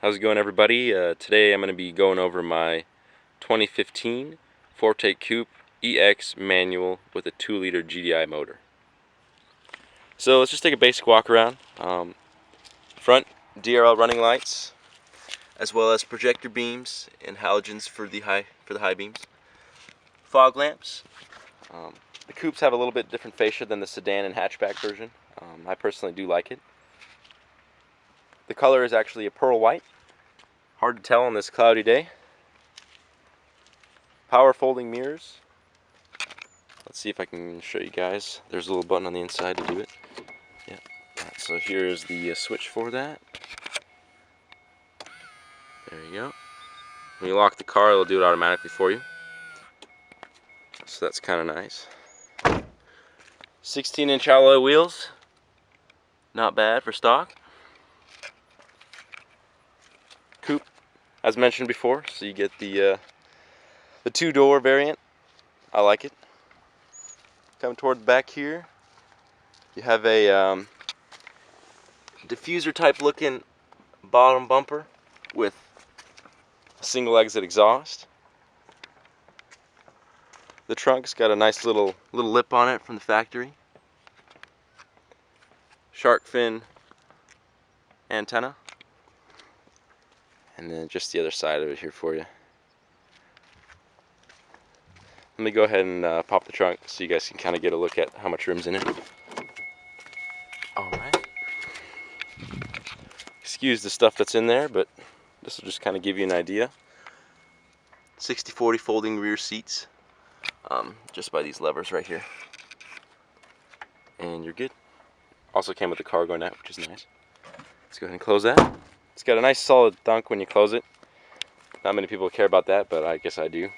How's it going, everybody? Today I'm going to be going over my 2015 Forte Koup EX manual with a 2-liter GDI motor. So let's just take a basic walk around. Front DRL running lights, as well as projector beams and halogens for the high beams. Fog lamps. The coupes have a little bit different fascia than the sedan and hatchback version. I personally do like it. The color is actually a pearl white. Hard to tell on this cloudy day. Power folding mirrors. Let's see if I can show you guys. There's a little button on the inside to do it. Yeah. So here's the switch for that. There you go. When you lock the car, it'll do it automatically for you. So that's kind of nice. 16-inch alloy wheels. Not bad for stock. Coupe, as mentioned before, so you get the 2-door variant. I like it. Coming toward the back here, you have a diffuser type looking bottom bumper with a single exit exhaust. The trunk's got a nice little lip on it from the factory. Shark fin antenna. And then just the other side of it here for you. Let me go ahead and pop the trunk so you guys can kind of get a look at how much room's in it. Alright. Excuse the stuff that's in there, but this will just kind of give you an idea. 60/40 folding rear seats. Just by these levers right here. And you're good. Also came with a cargo net, which is nice. Let's go ahead and close that. It's got a nice solid thunk when you close it. Not many people care about that, but I guess I do.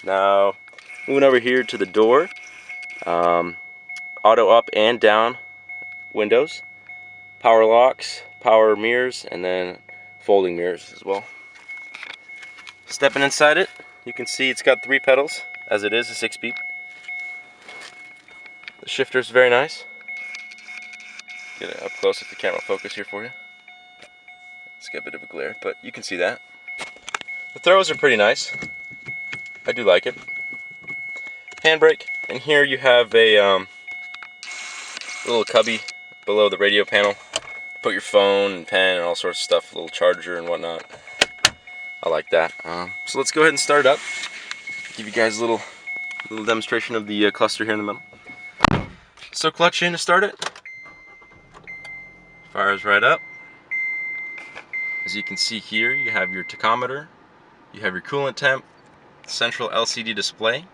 Now, moving over here to the door. Auto up and down windows. Power locks, power mirrors, and then folding mirrors as well. Stepping inside it, you can see it's got 3 pedals, as it is a 6-speed. The shifter's very nice. Get it up close if the camera will focus here for you. It's got a bit of a glare, but you can see that. The throws are pretty nice. I do like it. Handbrake, and here you have a little cubby below the radio panel. Put your phone and pen and all sorts of stuff, a little charger and whatnot. I like that. So let's go ahead and start it up. Give you guys a little demonstration of the cluster here in the middle. So clutch in to start it. Fires right up. As you can see here, you have your tachometer, you have your coolant temp, central LCD display.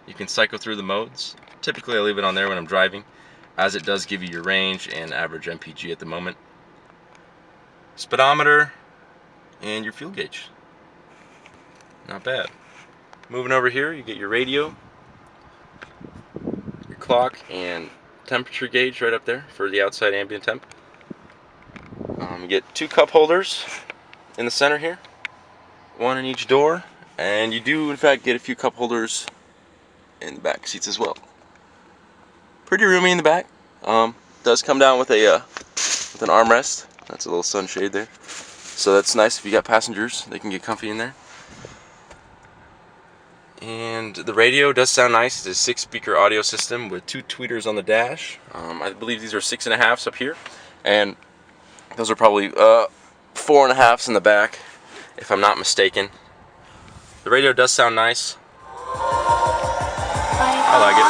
You can cycle through the modes. Typically I leave it on there when I'm driving, as it does give you your range and average MPG at the moment. Speedometer and your fuel gauge. Not bad. Moving over here, you get your radio, your clock, and temperature gauge right up there for the outside ambient temp. You get 2 cup holders in the center here, 1 in each door, and you do in fact get a few cup holders in the back seats as well. Pretty roomy in the back. Does come down with a with an armrest. That's a little sunshade there, so that's nice if you got passengers; they can get comfy in there. And the radio does sound nice. It's a 6-speaker audio system with 2 tweeters on the dash. I believe these are 6.5s up here, and those are probably 4.5s in the back, if I'm not mistaken. The radio does sound nice. I like it.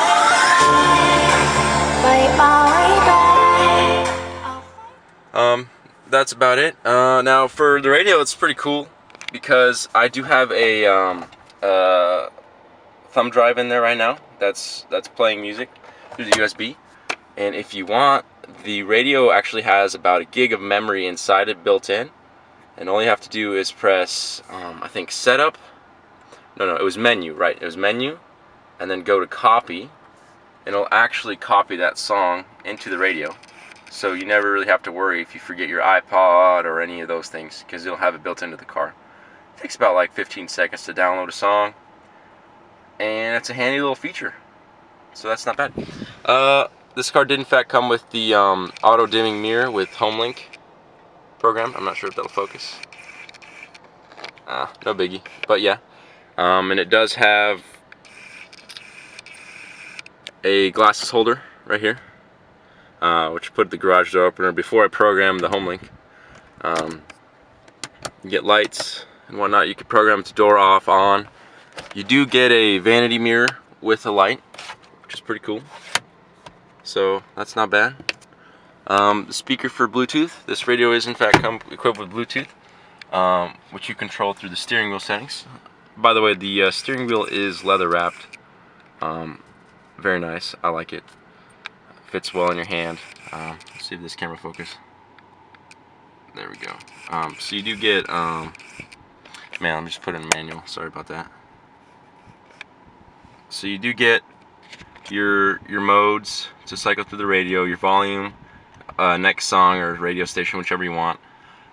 That's about it. Now for the radio, it's pretty cool because I do have a thumb drive in there right now that's playing music through the USB, and if you want, the radio actually has about 1 gig of memory inside it built in, and all you have to do is press I think setup, no, it was menu, right, it was menu, and then go to copy, and it'll actually copy that song into the radio, so you never really have to worry if you forget your iPod or any of those things, because it'll have it built into the car. It takes about like 15 seconds to download a song, and it's a handy little feature, so that's not bad. This car did in fact come with the auto dimming mirror with HomeLink program. I'm not sure if that'll focus. No biggie. But yeah, and it does have a glasses holder right here, which put the garage door opener before I programmed the home link. You get lights and whatnot. You can program the door off, on. You do get a vanity mirror with a light, which is pretty cool. So that's not bad. The speaker for Bluetooth. This radio is in fact equipped with Bluetooth, which you control through the steering wheel settings. By the way, the steering wheel is leather wrapped. Very nice. I like it. Fits well in your hand. Let's see if this camera focus. There we go. So you do get, man, let me just put it in manual. Sorry about that. So you do get your modes to cycle through the radio, your volume, next song or radio station, whichever you want.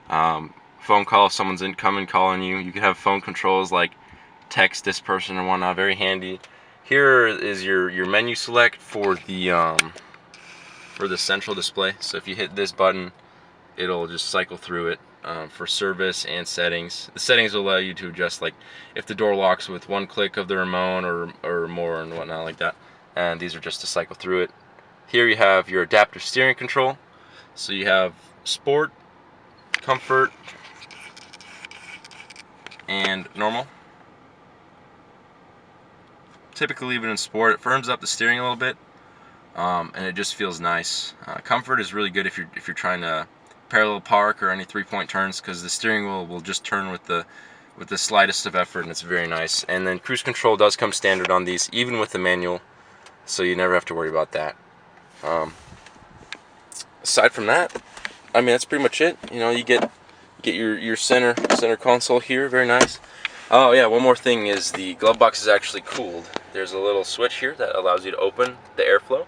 Phone call, if someone's incoming calling you. You can have phone controls like text this person and whatnot. Very handy. Here is your menu select for the central display. So if you hit this button, it'll just cycle through it for service and settings. The settings will allow you to adjust, like if the door locks with one click of the remote or more and whatnot like that. And these are just to cycle through it. Here you have your adaptive steering control. So you have sport, comfort, and normal. Typically leave it in sport. It firms up the steering a little bit, and it just feels nice. Comfort is really good if you're trying to parallel park or any 3-point turns, because the steering wheel will just turn with the slightest of effort, and it's very nice. And then cruise control does come standard on these, even with the manual, so you never have to worry about that. Aside from that, I mean, that's pretty much it. You know, you get your center console here, very nice. Oh yeah, one more thing is the glove box is actually cooled. There's a little switch here that allows you to open the airflow,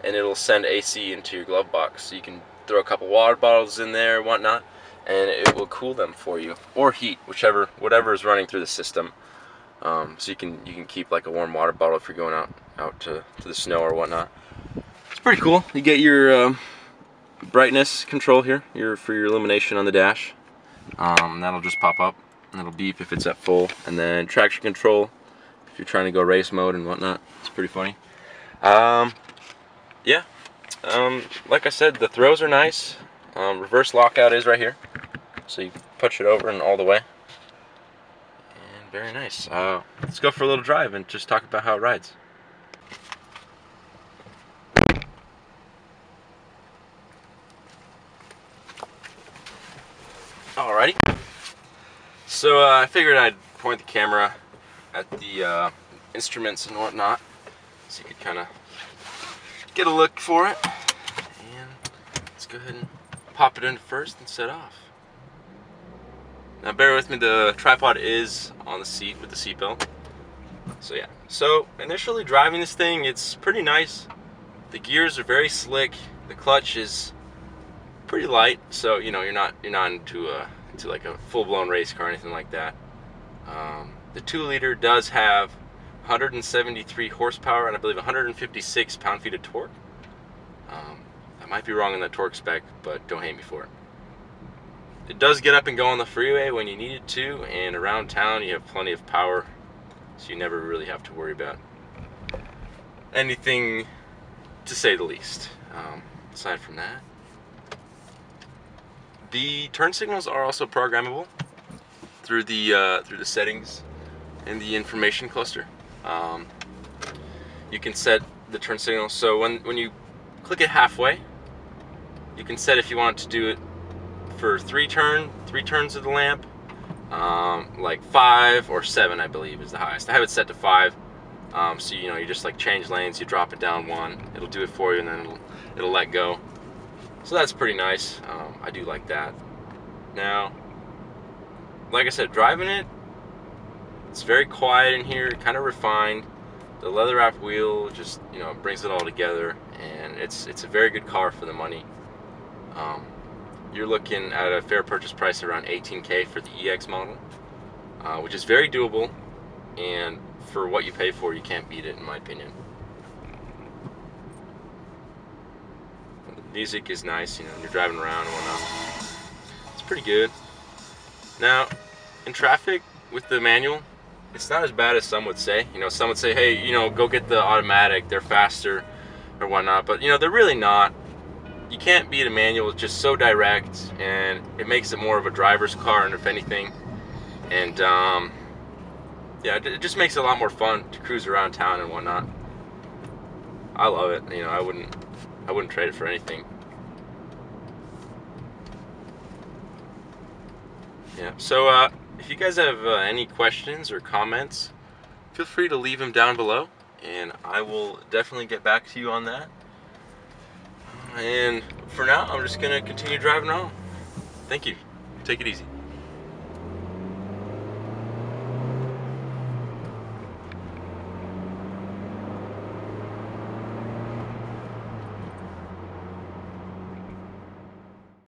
and it'll send AC into your glove box. So you can throw a couple water bottles in there, whatnot, and it will cool them for you, or heat, whatever is running through the system. So you can keep like a warm water bottle if you're going out to the snow or whatnot. It's pretty cool. You get your brightness control here, for your illumination on the dash. That'll just pop up and it'll beep if it's at full. And then traction control if you're trying to go race mode and whatnot. It's pretty funny. Yeah. Like I said, the throws are nice. Reverse lockout is right here, so you push it over and all the way. And very nice. Let's go for a little drive and just talk about how it rides. Alrighty. So I figured I'd point the camera at the instruments and whatnot, so you could kind of get a look for it. And let's go ahead and pop it in first and set off. Now bear with me, the tripod is on the seat with the seatbelt. So yeah. So initially driving this thing, it's pretty nice. The gears are very slick. The clutch is pretty light, so you know you're not into like a full-blown race car or anything like that. The 2-liter does have 173 horsepower and I believe 156 pound-feet of torque. I might be wrong on the torque spec, but don't hate me for it. It does get up and go on the freeway when you need it to, and around town you have plenty of power, so you never really have to worry about anything, to say the least. Aside from that, the turn signals are also programmable through the settings in the information cluster. You can set the turn signal, so when you click it halfway, you can set if you want to do it for 3 turns of the lamp, like 5 or 7 I believe is the highest. I have it set to 5, so you just like change lanes, you drop it down 1, it'll do it for you, and then it'll let go. So that's pretty nice. I do like that. Now, like I said, driving it's very quiet in here, kind of refined. The leather wrapped wheel just brings it all together, and it's a very good car for the money. You're looking at a fair purchase price around $18K for the EX model, which is very doable, and for what you pay for, you can't beat it in my opinion. The music is nice, when you're driving around and whatnot. It's pretty good. Now, in traffic, with the manual, it's not as bad as some would say. You know, some would say, hey, you know, go get the automatic, they're faster or whatnot, but you know, they're really not. You can't beat a manual. It's just so direct, and it makes it more of a driver's car, and if anything, and yeah, it just makes it a lot more fun to cruise around town and whatnot. I love it. You know, I wouldn't trade it for anything. Yeah. So if you guys have any questions or comments, feel free to leave them down below, and I will definitely get back to you on that. And for now, I'm just gonna continue driving on. Thank you. Take it easy.